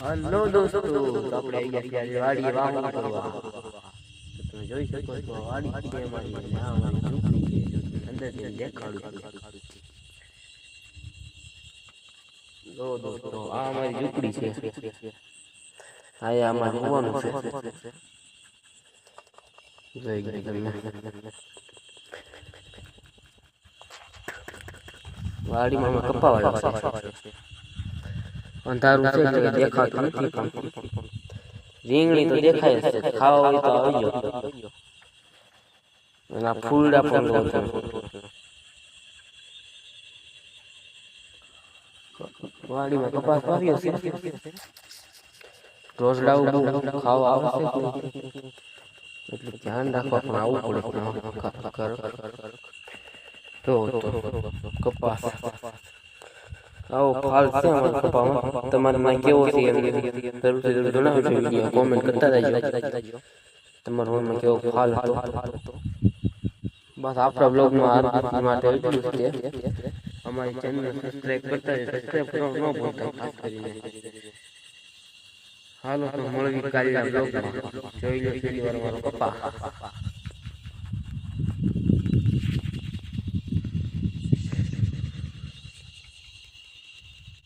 Hello દોસ્તો, આપણે આવી ગયા છીએ વાડીએ વાવણી કરવા. તો તમે જોઈ શકો છો વાડી છે અમારી, અને આ અમારી ઝૂંપડી છે. અંદર જઈને દેખાડું છું. જો દોસ્તો, આ અમારી ઝૂંપડી છે. અહીંયા અમારે હોવાનું છે. જોઈ ગયું તમને. વાડીમાં અમે કપા વાળા છે. અંધારું છે એટલે દેખાતું નથી, પણ રીંગણી તો દેખાય છે. ખાવા હોય તો આવી જાઓ. અને આ ફૂલડા પણ લો છો. વાડીમાં કપાસ વાવ્યો છે. રોજડા ખાવા આવશે એટલે ધ્યાન રાખવા પણ આવવું પડે. તો કપાસ આવો ફાલ છે અમારા કપામાં. તમારે માં કેવો છે જરૂર જણાવજો. વિડીયો કોમેન્ટ કરતા રહેજો. તમારા મનમાં કેવો ફાલ હતો. બસ આપણા બ્લોગમાં આ માટે એટલું જ છે. અમારી ચેનલ સબસ્ક્રાઇબ કરતા રહેજો. સબસ્ક્રાઇબ કરવાનું ન ભૂલતા ખાસ કરીને. હાલો તો મળવી કાલના બ્લોગમાં. જોઈ લો ફરી વાર મારો કપા.